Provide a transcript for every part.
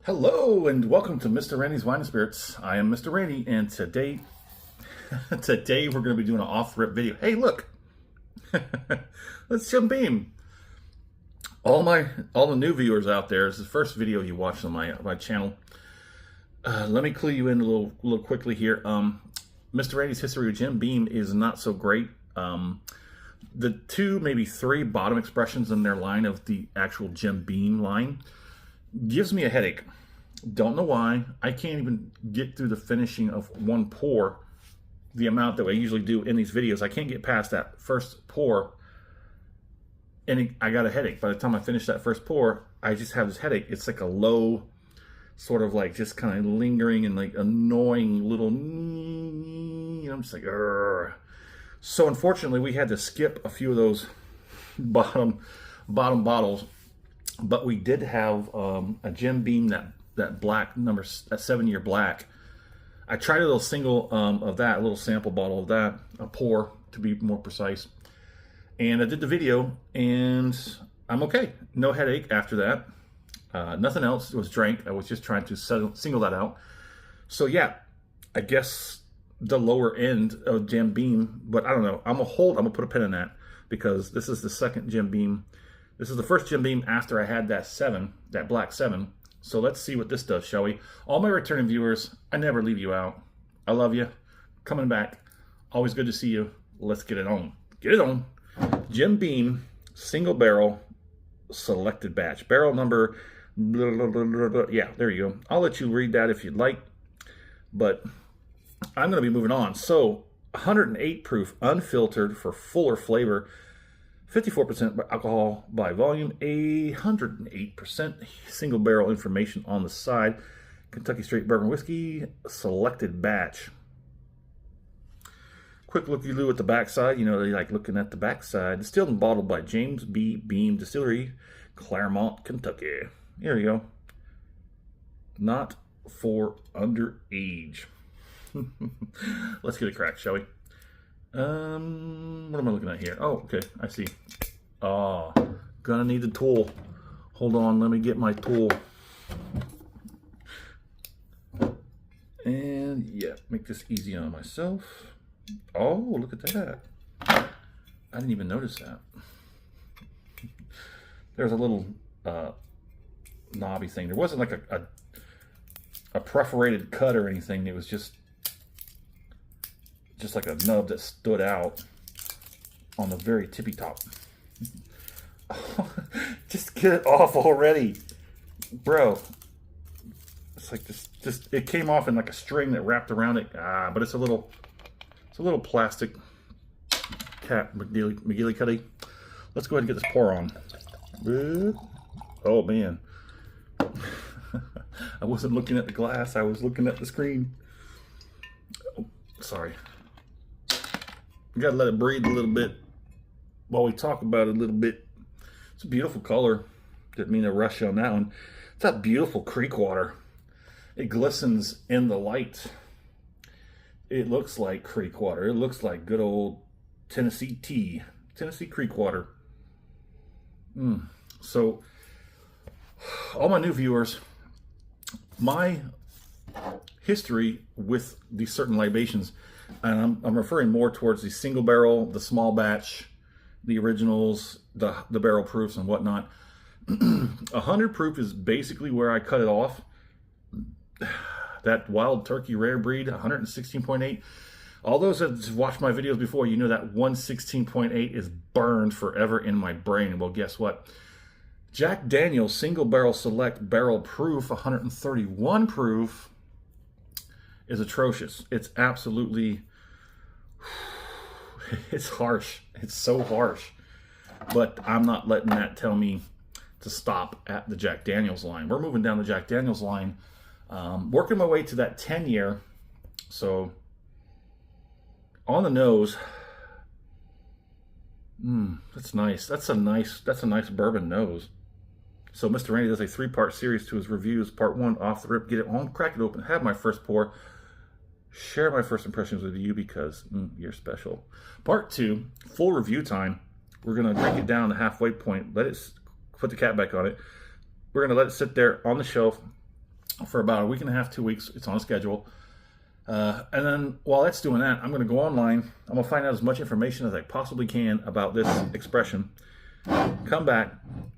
Hello and welcome to Mr. Randy's Wine and Spirits. I am Mr. Randy, and today we're going to be doing an off-rip video. Hey, look, let's jump beam. All the new viewers out there, this is the first video you watched on my channel. Let me clue you in a little quickly here. Mr. Randy's history with Jim Beam is not so great. The two, maybe three bottom expressions in their line of the actual Jim Beam line gives me a headache. Don't know why. I can't even get through the finishing of one pour, the amount that I usually do in these videos. I can't get past that first pour, and I got a headache. By the time I finish that first pour, I just have this headache. It's like a low, sort of like just kind of lingering and like annoying little, I'm just like, Urgh. So unfortunately, we had to skip a few of those bottom bottles. But we did have a Jim Beam, that black number, that 7-year black. I tried a little single of that, a little sample bottle of that, a pour to be more precise. And I did the video, and I'm okay. No headache after that. Nothing else was drank. I was just trying to single that out. So yeah, I guess the lower end of Jim Beam, but I don't know. I'm gonna put a pin in that because this is the second Jim Beam. This is the first Jim Beam after I had that black 7. So let's see what this does, shall we? All my returning viewers, I never leave you out. I love you. Coming back. Always good to see you. Let's get it on. Get it on. Jim Beam, single barrel, selected batch. Barrel number, blah, blah, blah, blah, blah. Yeah, there you go. I'll let you read that if you'd like. But I'm going to be moving on. So, 108 proof, unfiltered for fuller flavor. 54% alcohol by volume, 108% single barrel information on the side. Kentucky Straight Bourbon Whiskey, selected batch. Quick looky-loo at the backside. You know, they like looking at the backside. Distilled and bottled by James B. Beam Distillery, Claremont, Kentucky. Here you go. Not for underage. Let's get a crack, shall we? What am I looking at here? Oh, okay, I see. Oh, gonna need the tool. Hold on, let me get my tool. And yeah, make this easy on myself. Oh, look at that. I didn't even notice that. There's a little knobby thing. There wasn't like a perforated cut or anything. It was just like a nub that stood out on the very tippy top. Just get it off already, bro. It's like just it came off in like a string that wrapped around it. But it's a little plastic cat McGillicuddy. Let's go ahead and get this pour on. Oh man, I wasn't looking at the glass. I was looking at the screen. Oh, sorry. We gotta let it breathe a little bit while we talk about it a little bit. It's a beautiful color. Didn't mean to rush on that one. It's that beautiful creek water. It glistens in the light. It looks like creek water. It looks like good old Tennessee tea. Tennessee creek water. So, all my new viewers, my history with these certain libations, and I'm referring more towards the single barrel, the small batch, the originals, the barrel proofs and whatnot. 100 proof is basically where I cut it off. That Wild Turkey Rare Breed, 116.8. All those that have watched my videos before, you know that 116.8 is burned forever in my brain. Well, guess what? Jack Daniel's Single Barrel Select Barrel Proof, 131 proof, is atrocious. It's absolutely, it's harsh. It's so harsh. But I'm not letting that tell me to stop at the Jack Daniel's line. We're moving down the Jack Daniel's line, working my way to that 10-year. So on the nose, that's nice. That's a nice bourbon nose. So Mr. Randy does a 3-part series to his reviews. Part 1, off the rip, get it on, crack it open, have my first pour, share my first impressions with you because you're special. Part 2, full review time. We're gonna drink it down the halfway point, let it put the cap back on it. We're gonna let it sit there on the shelf for about a week and a half, 2 weeks. It's on a schedule. And then while that's doing that, I'm going to go online. I'm going to find out as much information as I possibly can about this expression. Come back.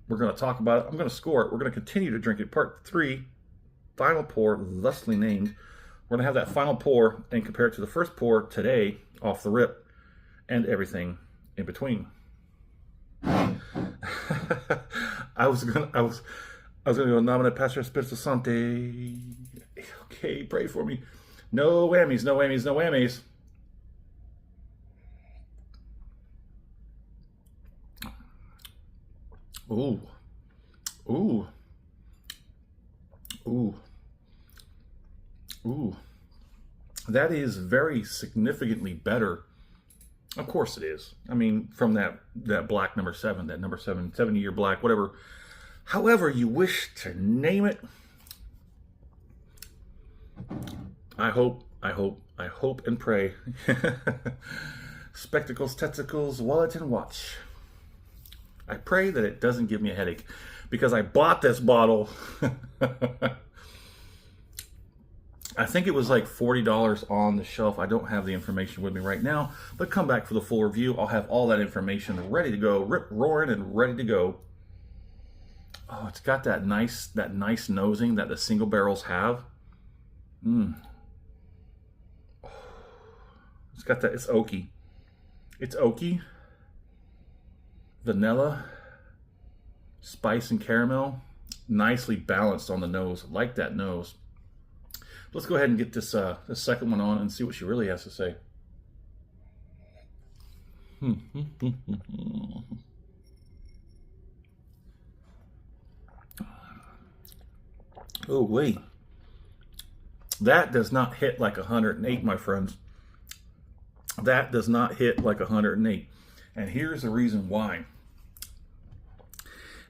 We're going to talk about it. I'm going to score it. We're going to continue to drink it. Part 3, final pour, thusly named. We're going to have that final pour and compare it to the first pour today off the rip and everything in between. I was gonna go nominate Pastor Espiritu Sante. Okay, pray for me. No whammies, no whammies, no whammies. Ooh. Ooh. Ooh. Ooh. That is very significantly better. Of course it is. I mean, from that black number 7, that number 7, 70-year black, whatever. However you wish to name it. I hope and pray. Spectacles, testicles, wallet, and watch. I pray that it doesn't give me a headache, because I bought this bottle. I think it was like $40 on the shelf. I don't have the information with me right now, but come back for the full review. I'll have all that information ready to go, rip roaring and ready to go. Oh, it's got that nice nosing that the single barrels have. It's got that. It's oaky. It's oaky. Vanilla, spice, and caramel. Nicely balanced on the nose. I like that nose. Let's go ahead and get this this second one on and see what she really has to say. Oh, wait. That does not hit like 108, my friends. That does not hit like 108. And here's the reason why.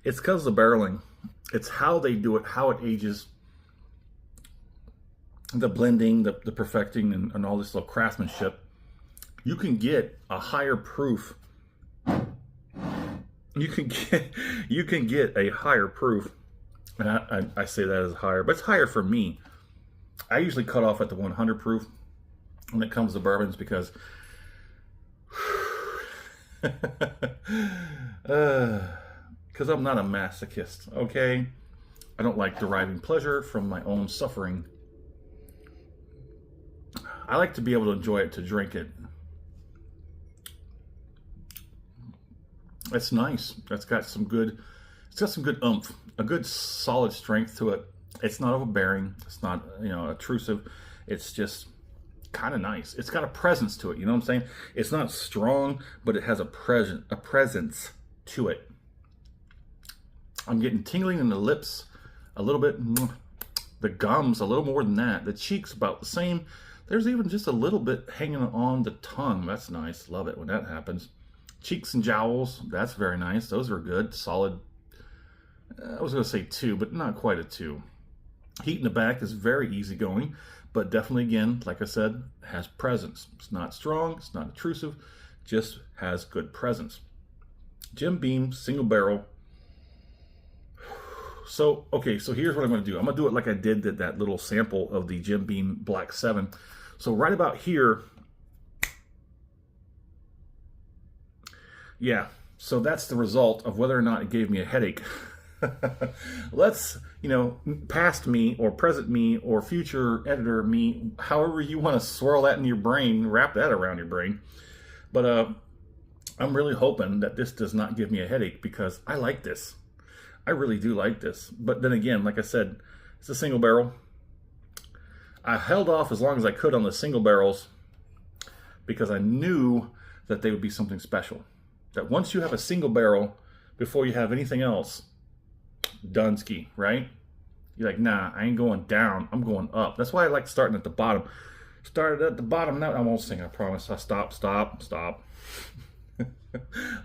It's because of the barreling. It's how they do it, how it ages. The blending, the perfecting, and all this little craftsmanship. You can get a higher proof. You can get a higher proof. And I say that as higher, but it's higher for me. I usually cut off at the 100 proof when it comes to bourbons, because I'm not a masochist, okay? I don't like deriving pleasure from my own suffering. I like to be able to enjoy it, to drink it. It's nice. It's got some good oomph, a good solid strength to it. It's not overbearing. It's not, intrusive. It's just kind of nice. It's got a presence to it. You know what I'm saying? It's not strong, but it has a presence to it. I'm getting tingling in the lips a little bit. The gums a little more than that. The cheeks about the same. There's even just a little bit hanging on the tongue. That's nice. Love it when that happens. Cheeks and jowls. That's very nice. Those are good. Solid. I was going to say 2, but not quite a 2. Heat in the back is very easygoing, but definitely, again, like I said, has presence. It's not strong. It's not intrusive. Just has good presence. Jim Beam, single barrel. So, okay, so here's what I'm going to do. I'm going to do it like I did that little sample of the Jim Beam Black 7. So right about here, yeah, so that's the result of whether or not it gave me a headache. Let's, past me or present me or future editor me, however you want to swirl that in your brain, wrap that around your brain. But I'm really hoping that this does not give me a headache, because I like this. I really do like this. But then again, like I said, it's a single barrel. I held off as long as I could on the single barrels because I knew that they would be something special. That once you have a single barrel, before you have anything else, Dunsky, right? You're like, nah, I ain't going down. I'm going up. That's why I like starting at the bottom. Started at the bottom. Now I won't sing, I promise. I stop.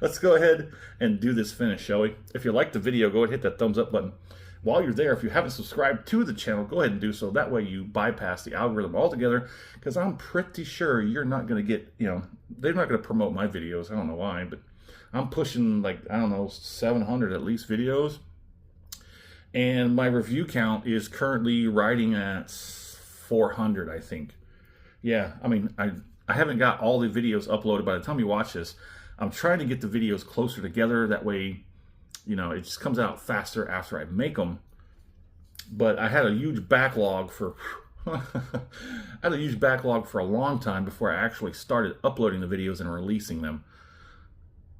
Let's go ahead and do this finish, shall we? If you like the video, go ahead and hit that thumbs up button. While you're there, if you haven't subscribed to the channel, go ahead and do so. That way you bypass the algorithm altogether, because I'm pretty sure you're not going to get, they're not going to promote my videos. I don't know why, but I'm pushing like, I don't know, 700 at least videos. And my review count is currently riding at 400, I think. Yeah, I mean, I haven't got all the videos uploaded. By the time you watch this, I'm trying to get the videos closer together. That way, you know, it just comes out faster after I make them. But I had a huge backlog for I had a huge backlog for a long time before I actually started uploading the videos and releasing them.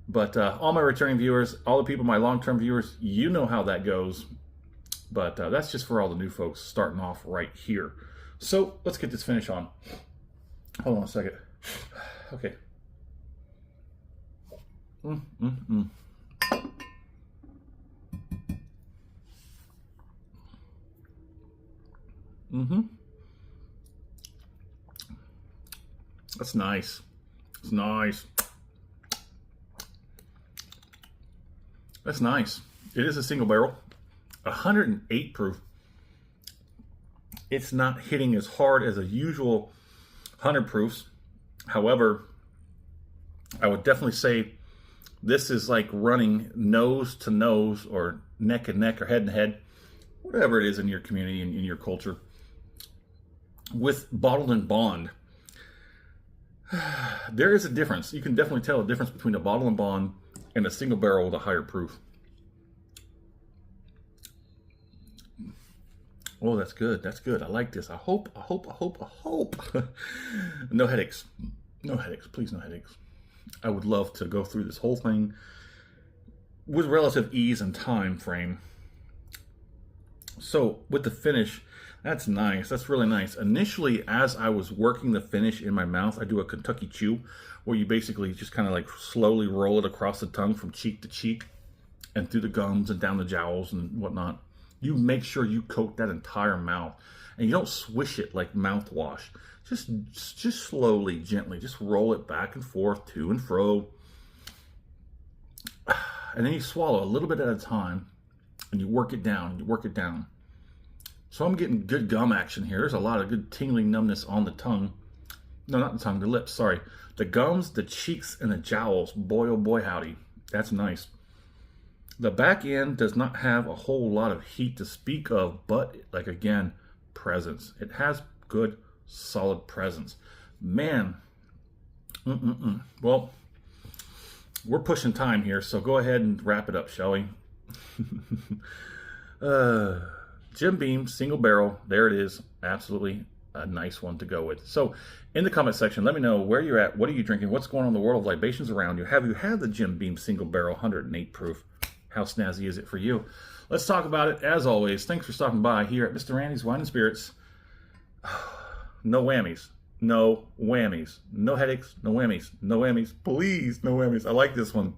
But all my returning viewers, all the people, my long-term viewers, you know how that goes. But that's just for all the new folks starting off right here. So let's get this finish on. Hold on a second. Okay. That's nice. It's nice. That's nice. It is a single barrel, 108 proof. It's not hitting as hard as a usual 100 proofs. However, I would definitely say this is like running nose to nose or neck and neck or head and head, whatever it is in your community and in your culture, with bottled and bond. There is a difference. You can definitely tell a difference between a bottle and bond and a single barrel with a higher proof. Oh, that's good. That's good. I like this. I hope. No headaches. No headaches. Please, no headaches. I would love to go through this whole thing with relative ease and time frame. So with the finish, that's nice. That's really nice. Initially, as I was working the finish in my mouth, I do a Kentucky chew, where you basically just kind of like slowly roll it across the tongue from cheek to cheek and through the gums and down the jowls and whatnot. You make sure you coat that entire mouth, and you don't swish it like mouthwash. Just slowly, gently, just roll it back and forth, to and fro. And then you swallow a little bit at a time, and you work it down, and you work it down. So I'm getting good gum action here. There's a lot of good tingling numbness on the tongue. No, not the tongue, the lips, sorry. The gums, the cheeks, and the jowls. Boy, oh boy, howdy. That's nice. The back end does not have a whole lot of heat to speak of, but, like, again, presence. It has good, solid presence. Man. Well, we're pushing time here, so go ahead and wrap it up, shall we? Jim Beam, single barrel. There it is. Absolutely a nice one to go with. So in the comment section, let me know where you're at. What are you drinking? What's going on in the world of libations around you? Have you had the Jim Beam single barrel 108 proof? How snazzy is it for you? Let's talk about it. As always, thanks for stopping by here at Mr. Randy's Wine and Spirits. No whammies. No whammies. No headaches. No whammies. No whammies. Please, no whammies. I like this one.